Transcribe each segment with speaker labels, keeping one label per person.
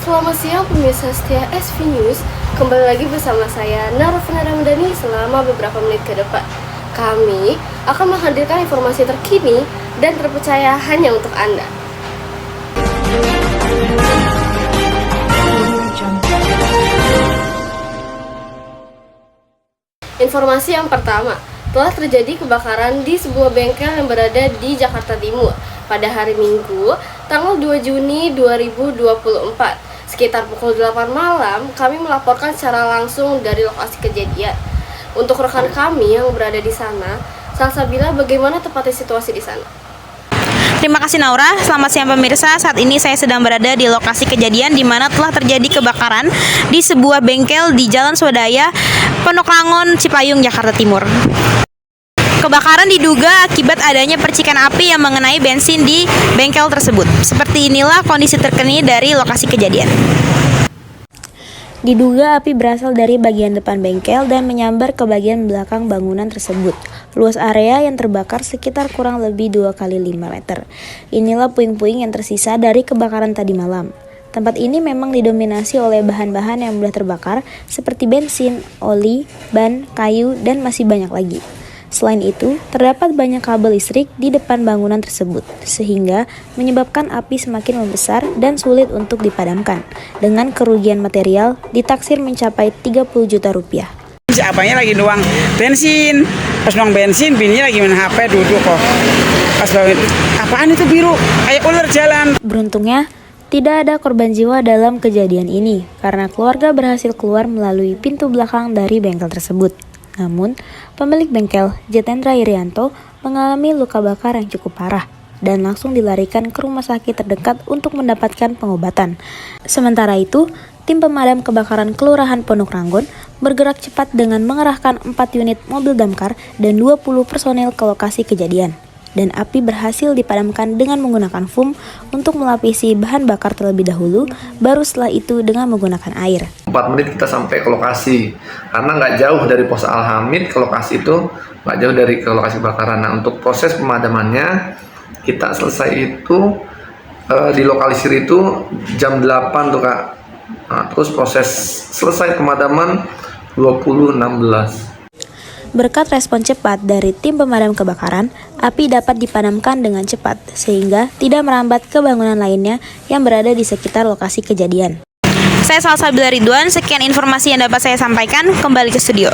Speaker 1: Selamat siang pemirsa setia SV News. Kembali lagi bersama saya Narofina Ramadhani selama beberapa menit ke depan. Kami akan menghadirkan informasi terkini dan terpercaya hanya untuk Anda. Informasi yang pertama, telah terjadi kebakaran di sebuah bengkel yang berada di Jakarta Timur pada hari Minggu, tanggal 2 Juni 2024. Sekitar pukul 8 malam, kami melaporkan secara langsung dari lokasi kejadian. Untuk rekan kami yang berada di sana, Salsabila, bagaimana tepatnya situasi di sana?
Speaker 2: Terima kasih Naura, selamat siang pemirsa. Saat ini saya sedang berada di lokasi kejadian di mana telah terjadi kebakaran di sebuah bengkel di Jalan Swadaya, Pondok Rangon, Cipayung, Jakarta Timur. Kebakaran diduga akibat adanya percikan api yang mengenai bensin di bengkel tersebut. Seperti inilah kondisi terkini dari lokasi kejadian. Diduga api berasal dari bagian depan bengkel dan menyambar ke bagian belakang bangunan tersebut. Luas area yang terbakar sekitar kurang lebih 2 kali 5 meter. Inilah puing-puing yang tersisa dari kebakaran tadi malam. Tempat ini memang didominasi oleh bahan-bahan yang mudah terbakar seperti bensin, oli, ban, kayu, dan masih banyak lagi. Selain itu, terdapat banyak kabel listrik di depan bangunan tersebut, sehingga menyebabkan api semakin membesar dan sulit untuk dipadamkan, dengan kerugian material ditaksir mencapai 30 juta rupiah.
Speaker 3: Apanya lagi nuang bensin, pas nuang bensin, bininya lagi main HP duduk kok. Pas bawa apaan itu biru, kayak ular jalan.
Speaker 2: Beruntungnya, tidak ada korban jiwa dalam kejadian ini, karena keluarga berhasil keluar melalui pintu belakang dari bengkel tersebut. Namun, pemilik bengkel, Jatendra Irianto, mengalami luka bakar yang cukup parah dan langsung dilarikan ke rumah sakit terdekat untuk mendapatkan pengobatan. Sementara itu, tim pemadam kebakaran Kelurahan Pondok Rangon bergerak cepat dengan mengerahkan 4 unit mobil damkar dan 20 personel ke lokasi kejadian. Dan api berhasil dipadamkan dengan menggunakan foam untuk melapisi bahan bakar terlebih dahulu, baru setelah itu dengan menggunakan air.
Speaker 4: 4 menit kita sampai ke lokasi, karena nggak jauh dari pos Al-Hamid ke lokasi itu, nggak jauh dari ke lokasi kebakaran. Nah, untuk proses pemadamannya, kita selesai itu dilokalisir itu jam 8 tuh Kak. Nah, terus proses selesai pemadaman 20.16.
Speaker 2: Berkat respon cepat dari tim pemadam kebakaran, api dapat dipadamkan dengan cepat sehingga tidak merambat ke bangunan lainnya yang berada di sekitar lokasi kejadian. Saya Salsabila Ridwan, sekian informasi yang dapat saya sampaikan. Kembali ke studio.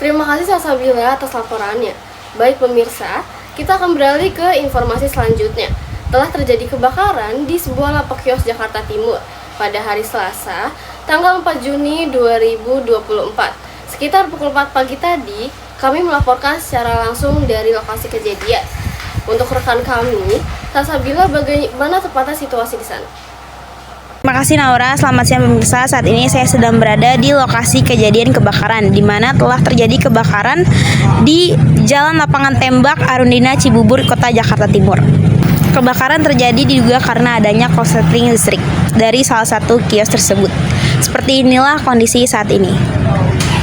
Speaker 1: Terima kasih Salsabila atas laporannya. Baik pemirsa, kita akan beralih ke informasi selanjutnya. Telah terjadi kebakaran di sebuah lapak kios Jakarta Timur pada hari Selasa, tanggal 4 Juni 2024. Sekitar pukul 4 pagi tadi, kami melaporkan secara langsung dari lokasi kejadian. Untuk rekan kami, Salsabila, bagaimana tepatnya situasi di sana?
Speaker 2: Terima kasih Naura, selamat siang pemirsa. Saat ini saya sedang berada di lokasi kejadian kebakaran, di mana telah terjadi kebakaran di Jalan Lapangan Tembak Arundina Cibubur, Kota Jakarta Timur. Kebakaran terjadi diduga karena adanya korsleting listrik dari salah satu kios tersebut. Seperti inilah kondisi saat ini.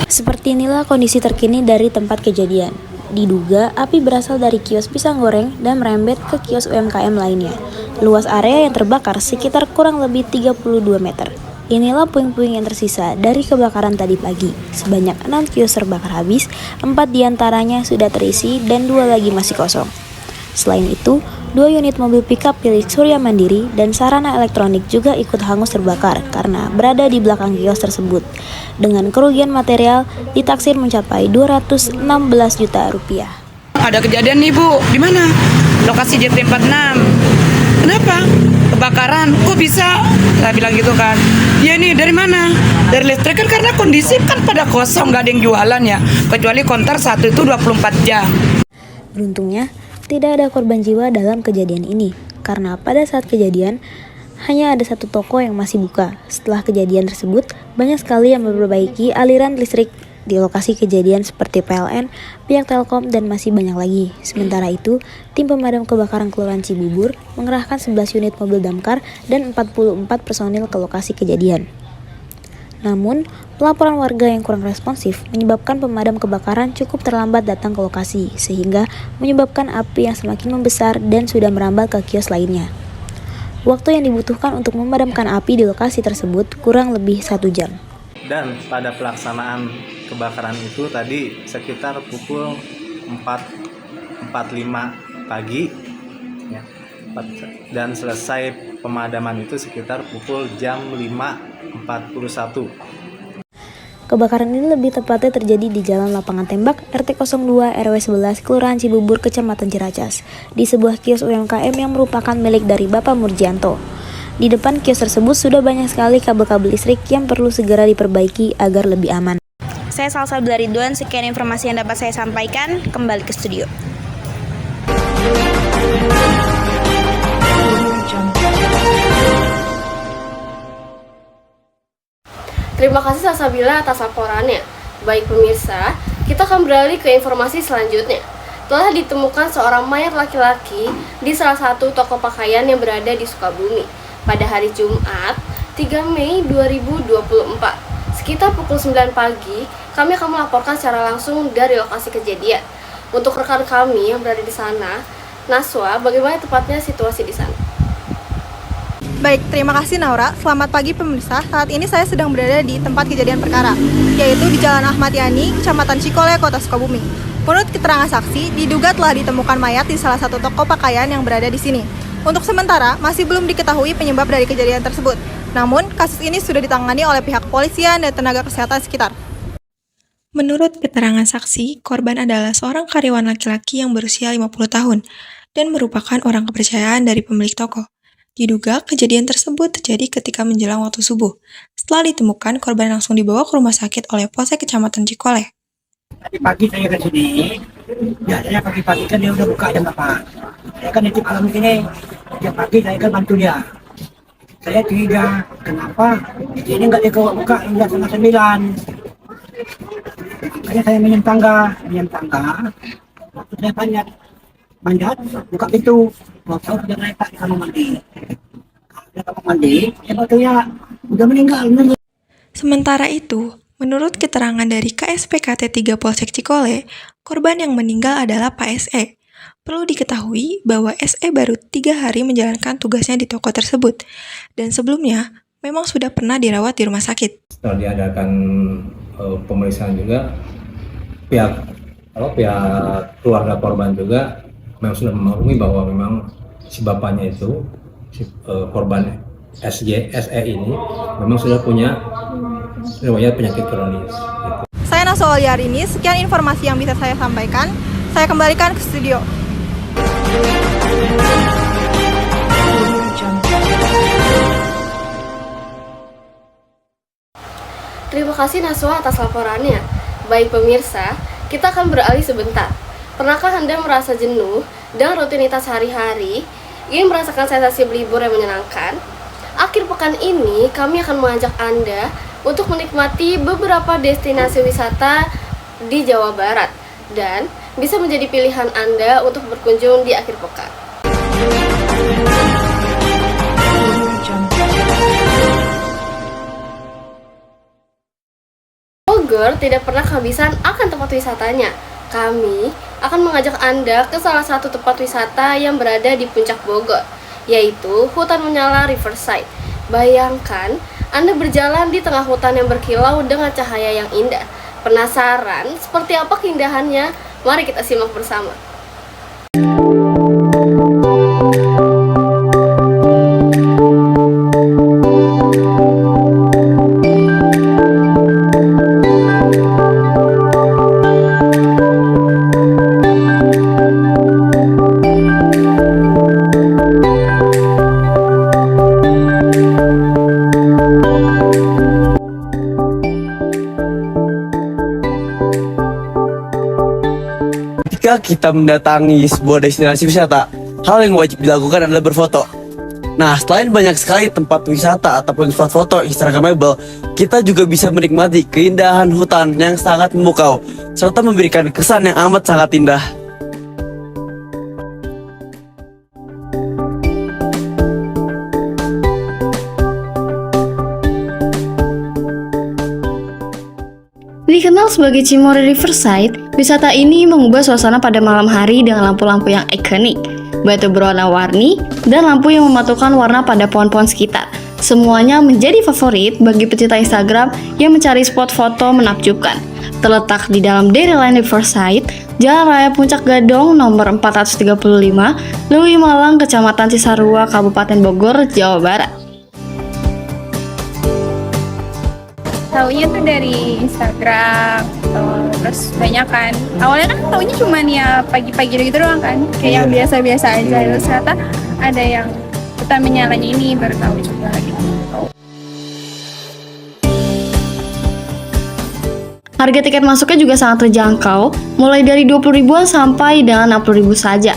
Speaker 2: Seperti inilah kondisi terkini dari tempat kejadian. Diduga api berasal dari kios pisang goreng dan merembet ke kios UMKM lainnya. Luas area yang terbakar sekitar kurang lebih 32 meter. Inilah puing-puing yang tersisa dari kebakaran tadi pagi. Sebanyak 6 kios terbakar habis, 4 diantaranya sudah terisi dan 2 lagi masih kosong. Selain itu, 2 unit mobil pickup milik Surya Mandiri dan sarana elektronik juga ikut hangus terbakar karena berada di belakang kios tersebut. Dengan kerugian material ditaksir mencapai 216 juta rupiah.
Speaker 3: Ada kejadian nih Bu, di mana? Lokasi JT46. Kenapa? Kebakaran, kok bisa? Saya bilang gitu kan. Iya nih, dari mana? Dari listrik kan, karena kondisi kan pada kosong, nggak ada yang jualan ya. Kecuali konter satu itu 24 jam.
Speaker 2: Beruntungnya, tidak ada korban jiwa dalam kejadian ini, karena pada saat kejadian, hanya ada satu toko yang masih buka. Setelah kejadian tersebut, banyak sekali yang memperbaiki aliran listrik di lokasi kejadian seperti PLN, pihak Telkom, dan masih banyak lagi. Sementara itu, tim pemadam kebakaran Kelurahan Cibubur mengerahkan 11 unit mobil damkar dan 44 personil ke lokasi kejadian. Namun, pelaporan warga yang kurang responsif menyebabkan pemadam kebakaran cukup terlambat datang ke lokasi, sehingga menyebabkan api yang semakin membesar dan sudah merambat ke kios lainnya. Waktu yang dibutuhkan untuk memadamkan api di lokasi tersebut kurang lebih 1 jam.
Speaker 5: Dan pada pelaksanaan kebakaran itu tadi sekitar pukul 4.45 pagi ya, dan selesai pemadaman itu sekitar pukul jam 5.41.
Speaker 2: Kebakaran ini lebih tepatnya terjadi di Jalan Lapangan Tembak, RT 02 RW 11, Kelurahan Cibubur, Kecamatan Ciracas, di sebuah kios UMKM yang merupakan milik dari Bapak Murjianto. Di depan kios tersebut sudah banyak sekali kabel-kabel listrik yang perlu segera diperbaiki agar lebih aman. Saya Salsa Ridwan, sekian informasi yang dapat saya sampaikan. Kembali ke studio.
Speaker 1: Terima kasih Salsabila atas laporannya. Baik pemirsa, kita akan beralih ke informasi selanjutnya. Telah ditemukan seorang mayat laki-laki di salah satu toko pakaian yang berada di Sukabumi pada hari Jumat 3 Mei 2024. Sekitar pukul 9 pagi, kami akan melaporkan secara langsung dari lokasi kejadian. Untuk rekan kami yang berada di sana, Naswa, bagaimana tepatnya situasi di sana?
Speaker 6: Baik, terima kasih Naura. Selamat pagi pemirsa. Saat ini saya sedang berada di tempat kejadian perkara, yaitu di Jalan Ahmad Yani, Kecamatan Cikole, Kota Sukabumi. Menurut keterangan saksi, diduga telah ditemukan mayat di salah satu toko pakaian yang berada di sini. Untuk sementara, masih belum diketahui penyebab dari kejadian tersebut. Namun, kasus ini sudah ditangani oleh pihak kepolisian dan tenaga kesehatan sekitar.
Speaker 7: Menurut keterangan saksi, korban adalah seorang karyawan laki-laki yang berusia 50 tahun dan merupakan orang kepercayaan dari pemilik toko. Diduga kejadian tersebut terjadi ketika menjelang waktu subuh. Setelah ditemukan, korban langsung dibawa ke rumah sakit oleh Polsek Kecamatan Cikole.
Speaker 8: Tadi pagi saya ke sini, biasanya pagi-pagi kan dia udah buka jam 8. Saya kan nitip malam ini, jam pagi saya kan bantu dia. Saya curiga, kenapa ini nggak dia buka hingga setengah 9. Makanya saya minjem tangga. Waktu saya manjat, buka pintu. Waktu sudah naik di kamar mandi. Di kamar mandi, saya batunya udah meninggal.
Speaker 7: Sementara itu, menurut keterangan dari KSPKT 3 Polsek Cikole, korban yang meninggal adalah Pak SE. Perlu diketahui bahwa SE baru 3 hari menjalankan tugasnya di toko tersebut, dan sebelumnya memang sudah pernah dirawat di rumah sakit.
Speaker 9: Setelah diadakan pemeriksaan juga, pihak keluarga korban juga memang sudah memaklumi bahwa memang si bapaknya itu, korban SE ini memang sudah punya riwayat penyakit kronis.
Speaker 6: Saya Naswa Ridwan, sekian informasi yang bisa saya sampaikan. Saya kembalikan ke studio.
Speaker 1: Terima kasih Naswa atas laporannya. Baik pemirsa, kita akan beralih sebentar. Pernahkah Anda merasa jenuh dengan rutinitas hari-hari, ingin merasakan sensasi berlibur yang menyenangkan? Akhir pekan ini, kami akan mengajak Anda untuk menikmati beberapa destinasi wisata di Jawa Barat dan bisa menjadi pilihan Anda untuk berkunjung di akhir pekan. Bogor tidak pernah kehabisan akan tempat wisatanya. Kami akan mengajak Anda ke salah satu tempat wisata yang berada di puncak Bogor, yaitu Hutan Menyala Riverside. Bayangkan, Anda berjalan di tengah hutan yang berkilau dengan cahaya yang indah. Penasaran seperti apa keindahannya? Mari kita simak bersama.
Speaker 10: Ketika kita mendatangi sebuah destinasi wisata, hal yang wajib dilakukan adalah berfoto. Nah, selain banyak sekali tempat wisata ataupun spot foto instagramable, kita juga bisa menikmati keindahan hutan yang sangat memukau, serta memberikan kesan yang amat sangat indah.
Speaker 1: Dikenal sebagai Cimory Riverside, wisata ini mengubah suasana pada malam hari dengan lampu-lampu yang ikonik, batu berwarna-warni, dan lampu yang mematulkan warna pada pohon-pohon sekitar. Semuanya menjadi favorit bagi pecinta Instagram yang mencari spot foto menakjubkan. Terletak di dalam Dairyland Riverside, Jalan Raya Puncak Gadong nomor 435, Lewi Malang, Kecamatan Cisarua, Kabupaten Bogor, Jawa Barat.
Speaker 11: Taunya tuh dari Instagram, terus banyak kan. Awalnya kan taunya cuma ya pagi-pagi gitu doang kan, kayak yang biasa-biasa aja. Terus ternyata ada yang hutan menyalanya ini baru tahu juga gitu.
Speaker 1: Harga tiket masuknya juga sangat terjangkau, mulai dari 20 ribuan sampai dengan 60 ribu saja.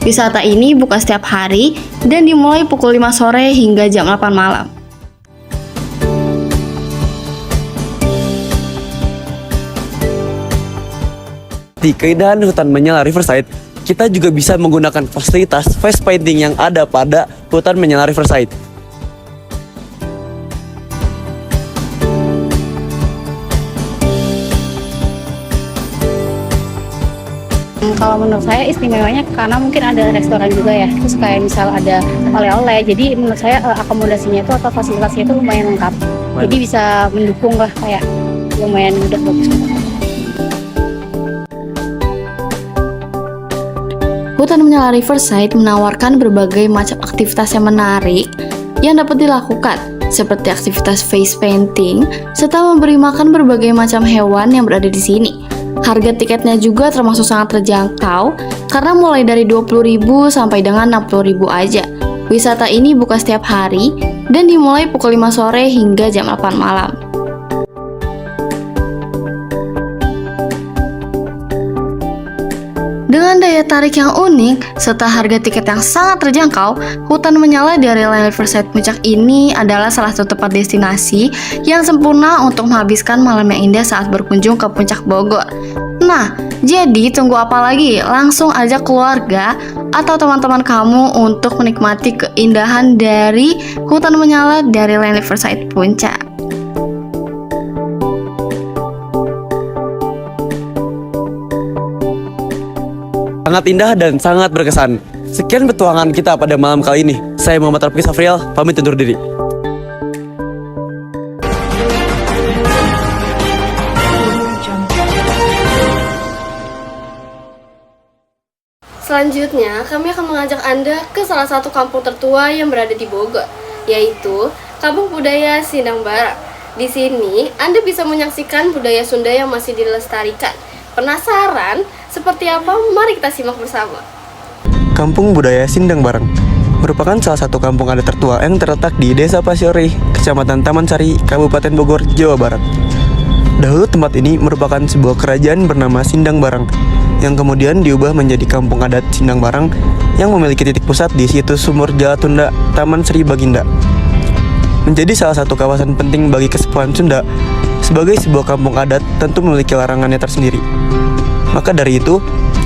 Speaker 1: Wisata ini buka setiap hari dan dimulai pukul 5 sore hingga jam 8 malam.
Speaker 10: Di keindahan hutan menyala Riverside, kita juga bisa menggunakan fasilitas face painting yang ada pada hutan menyala Riverside.
Speaker 12: Kalau menurut saya istimewanya karena mungkin ada restoran juga ya, terus kayak misal ada oleh-oleh, jadi menurut saya akomodasinya itu atau fasilitasnya itu lumayan lengkap, jadi bisa mendukung lah, kayak lumayan udah bagus.
Speaker 1: Hutan Menyala Riverside menawarkan berbagai macam aktivitas yang menarik yang dapat dilakukan, seperti aktivitas face painting, serta memberi makan berbagai macam hewan yang berada di sini. Harga tiketnya juga termasuk sangat terjangkau, karena mulai dari 20.000 sampai dengan 60.000 aja. Wisata ini buka setiap hari, dan dimulai pukul 5 sore hingga jam 8 malam. Dengan daya tarik yang unik, serta harga tiket yang sangat terjangkau, Hutan Menyala di Dairyland Riverside Puncak ini adalah salah satu tempat destinasi yang sempurna untuk menghabiskan malam yang indah saat berkunjung ke Puncak Bogor. Nah, jadi tunggu apa lagi? Langsung ajak keluarga atau teman-teman kamu untuk menikmati keindahan dari Hutan Menyala di Dairyland Riverside Puncak.
Speaker 10: Sangat indah dan sangat berkesan. Sekian petualangan kita pada malam kali ini. Saya Muhammad Rafi Safrial, pamit undur diri.
Speaker 1: Selanjutnya, kami akan mengajak Anda ke salah satu kampung tertua yang berada di Bogor, yaitu Kampung Budaya Sindang Barang. Di sini, Anda bisa menyaksikan budaya Sunda yang masih dilestarikan. Penasaran seperti apa? Mari kita simak bersama.
Speaker 13: Kampung Budaya Sindang Barang merupakan salah satu kampung adat tertua yang terletak di Desa Pasiori, Kecamatan Taman Sari, Kabupaten Bogor, Jawa Barat. Dahulu tempat ini merupakan sebuah kerajaan bernama Sindang Barang, yang kemudian diubah menjadi Kampung Adat Sindang Barang yang memiliki titik pusat di situs Sumur Jalatunda, Taman Sri Baginda. Menjadi salah satu kawasan penting bagi kesepuhan Sunda, sebagai sebuah kampung adat tentu memiliki larangannya tersendiri. Maka dari itu,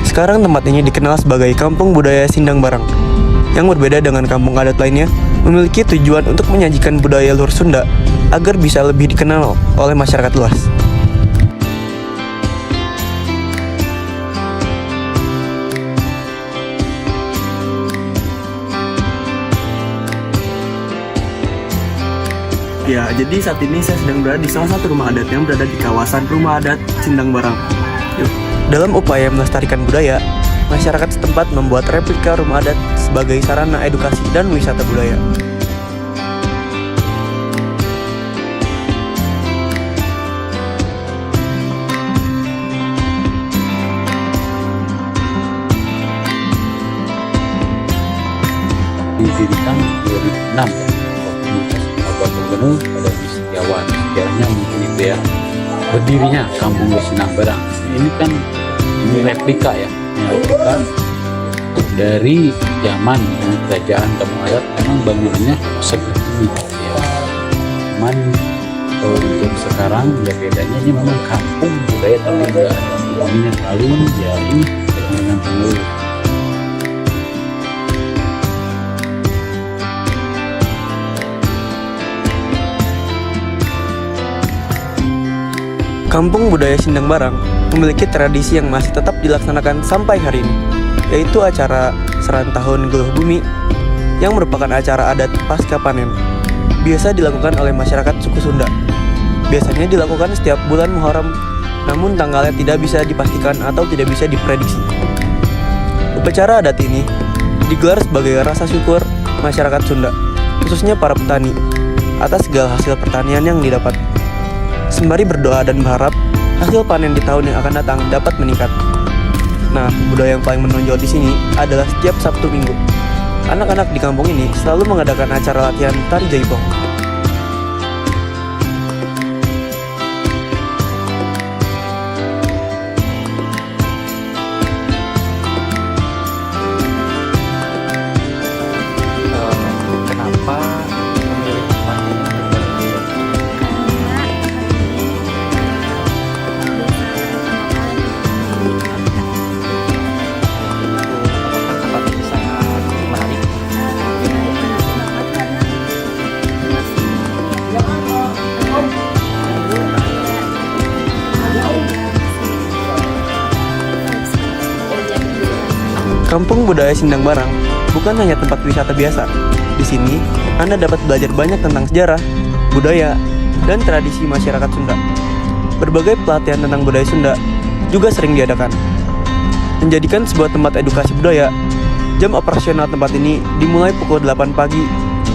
Speaker 13: sekarang tempat ini dikenal sebagai Kampung Budaya Sindang Barang, yang berbeda dengan kampung adat lainnya, memiliki tujuan untuk menyajikan budaya luhur Sunda agar bisa lebih dikenal oleh masyarakat luas. Ya, jadi saat ini saya sedang berada di salah satu rumah adat yang berada di kawasan Rumah Adat Sindang Barang. Yuk. Dalam upaya melestarikan budaya, masyarakat setempat membuat replika rumah adat sebagai sarana edukasi dan wisata budaya.
Speaker 14: Didirikan 2006 Bapak Gubernur pada Setiawan. Sejarahnya mungkin itu ya, berdirinya Kampung Sindang Barang. Ini kan replika ya, replika dari zaman kerajaan Kampung Adat. Memang bangunannya seperti ini ya. Cuman untuk sekarang ya bedanya ini memang kampung budaya, tapi nggak ada penghuninya lalu ya ini dengan penghuni.
Speaker 13: Kampung Budaya Sindang Barang memiliki tradisi yang masih tetap dilaksanakan sampai hari ini, yaitu acara Serahan Tahun Geluh Bumi yang merupakan acara adat pasca panen. Biasa dilakukan oleh masyarakat suku Sunda. Biasanya dilakukan setiap bulan Muharram, namun tanggalnya tidak bisa dipastikan atau tidak bisa diprediksi. Upacara adat ini digelar sebagai rasa syukur masyarakat Sunda, khususnya para petani, atas segala hasil pertanian yang didapat. Sembari berdoa dan berharap hasil panen di tahun yang akan datang dapat meningkat. Nah, budaya yang paling menonjol di sini adalah setiap Sabtu Minggu. Anak-anak di kampung ini selalu mengadakan acara latihan tari jaipong.
Speaker 5: Kenapa memilih tempat ini? Tempat ini sangat menarik.
Speaker 13: Kampung Budaya Sindang Barang bukan hanya tempat wisata biasa. Di sini, Anda dapat belajar banyak tentang sejarah, budaya, dan tradisi masyarakat Sunda. Berbagai pelatihan tentang budaya Sunda juga sering diadakan. Menjadikan sebuah tempat edukasi budaya, jam operasional tempat ini dimulai pukul 8 pagi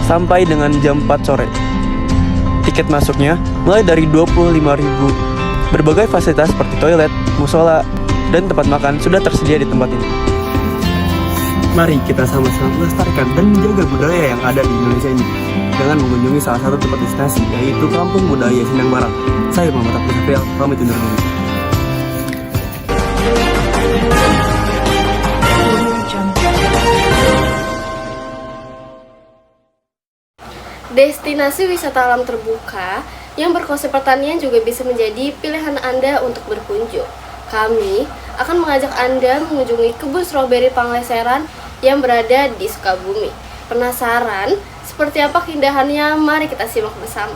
Speaker 13: sampai dengan jam 4 sore. Tiket masuknya mulai dari 25.000. Berbagai fasilitas seperti toilet, musola, dan tempat makan sudah tersedia di tempat ini. Mari kita sama-sama melestarikan dan menjaga budaya yang ada di Indonesia ini dengan mengunjungi salah satu tempat destinasi, yaitu Kampung Budaya Sindang Barang. Saya Muhammad Abdul Hafil, pamit undur diri.
Speaker 1: Destinasi wisata alam terbuka yang berkonsep pertanian juga bisa menjadi pilihan Anda untuk berkunjung. Kami akan mengajak Anda mengunjungi kebun stroberi Pangleseran yang berada di Sukabumi. Penasaran seperti apa keindahannya? Mari kita simak bersama.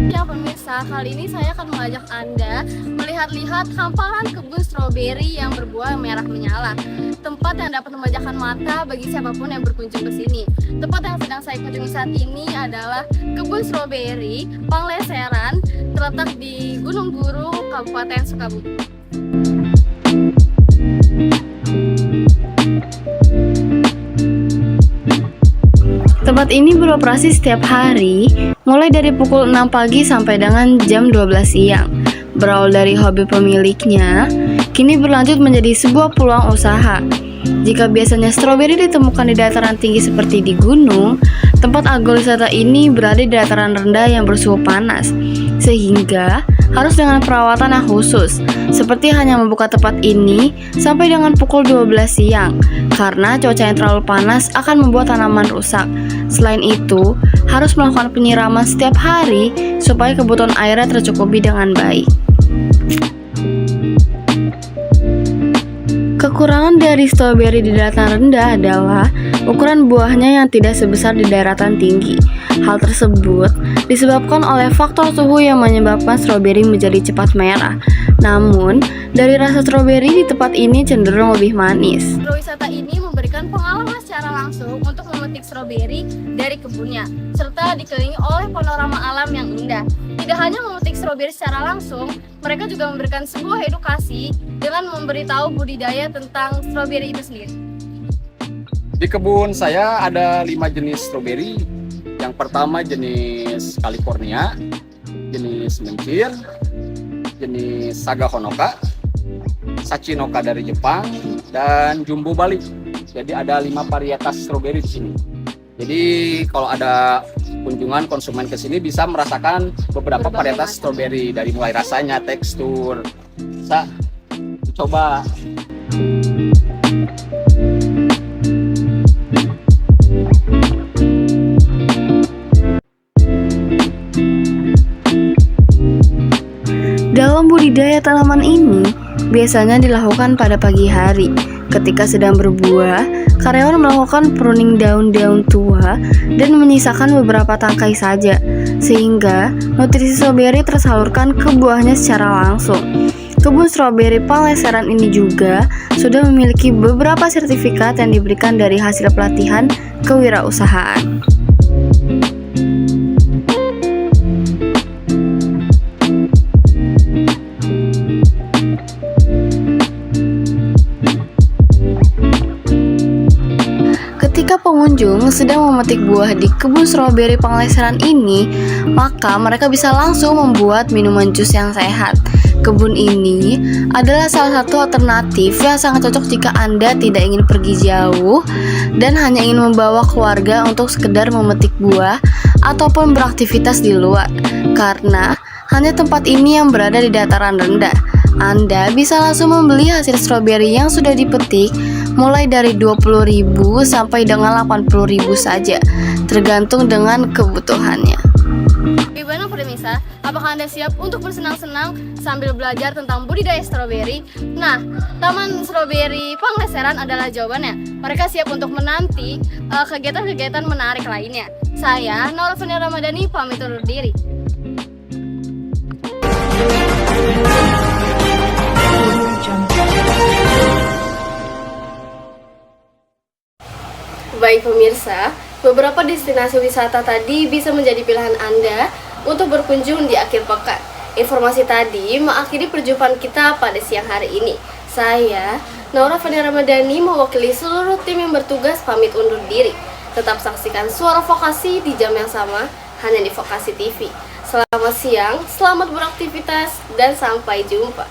Speaker 1: Ya pemirsa, kali ini saya akan mengajak Anda melihat-lihat hamparan kebun stroberi yang berbuah merah menyala. Tempat yang dapat memanjakan mata bagi siapapun yang berkunjung ke sini. Tempat yang sedang saya kunjungi saat ini adalah kebun stroberi Pangleseran, terletak di Gunung Guru, Kabupaten Sukabumi. Tempat ini beroperasi setiap hari, mulai dari pukul 6 pagi sampai dengan jam 12 siang. Berawal dari hobi pemiliknya, kini berlanjut menjadi sebuah peluang usaha. Jika biasanya stroberi ditemukan di dataran tinggi seperti di gunung, tempat agrowisata ini berada di dataran rendah yang bersuhu panas, sehingga harus dengan perawatan yang khusus, seperti hanya membuka tempat ini sampai dengan pukul 12 siang, karena cuaca yang terlalu panas akan membuat tanaman rusak. Selain itu, harus melakukan penyiraman setiap hari supaya kebutuhan airnya tercukupi dengan baik. Kekurangan dari stroberi di daratan rendah adalah ukuran buahnya yang tidak sebesar di daratan tinggi. Hal tersebut disebabkan oleh faktor suhu yang menyebabkan stroberi menjadi cepat merah. Namun, dari rasa stroberi di tempat ini cenderung lebih manis. Agrowisata ini memberikan pengalaman secara langsung untuk memetik stroberi dari kebunnya, serta dikelilingi oleh panorama alam yang indah. Tidak hanya memetik stroberi secara langsung, mereka juga memberikan sebuah edukasi dengan memberitahu budidaya tentang stroberi itu sendiri.
Speaker 15: Di kebun saya ada 5 jenis stroberi. Yang pertama jenis California, jenis mencir, jenis Saga Honoka, Sachinoka dari Jepang, dan Jumbo Bali. Jadi ada 5 varietas stroberi di sini. Jadi kalau ada kunjungan konsumen ke sini bisa merasakan beberapa varietas stroberi dari mulai rasanya, tekstur. Bisa coba.
Speaker 1: Dalam budidaya tanaman ini,
Speaker 2: biasanya dilakukan pada pagi hari. Ketika sedang berbuah, karyawan melakukan pruning daun-daun tua dan menyisakan beberapa tangkai saja, sehingga nutrisi stroberi tersalurkan ke buahnya secara langsung. Kebun stroberi Panglesseran ini juga sudah memiliki beberapa sertifikat yang diberikan dari hasil pelatihan kewirausahaan. Ketika pengunjung sedang memetik buah di kebun stroberi Panglesseran ini, maka mereka bisa langsung membuat minuman jus yang sehat. Kebun ini adalah salah satu alternatif yang sangat cocok jika Anda tidak ingin pergi jauh dan hanya ingin membawa keluarga untuk sekedar memetik buah ataupun beraktivitas di luar. Karena hanya tempat ini yang berada di dataran rendah, Anda bisa langsung membeli hasil stroberi yang sudah dipetik mulai dari 20.000 sampai dengan 80.000 saja, tergantung dengan kebutuhannya.
Speaker 1: Gimana Premisa? Apakah Anda siap untuk bersenang-senang sambil belajar tentang budidaya stroberi? Nah, Taman Stroberi Panglesseran adalah jawabannya. Mereka siap untuk menanti kegiatan-kegiatan menarik lainnya. Saya, Naura Fenia Ramadhani, pamit undur diri. Baik pemirsa, beberapa destinasi wisata tadi bisa menjadi pilihan Anda untuk berkunjung di akhir pekan. Informasi tadi mengakhiri perjumpaan kita pada siang hari ini. Saya, Naura Fenia Ramadhani, mewakili seluruh tim yang bertugas pamit undur diri. Tetap saksikan Suara Vokasi di jam yang sama, hanya di Vokasi TV. Selamat siang, selamat beraktivitas, dan sampai jumpa.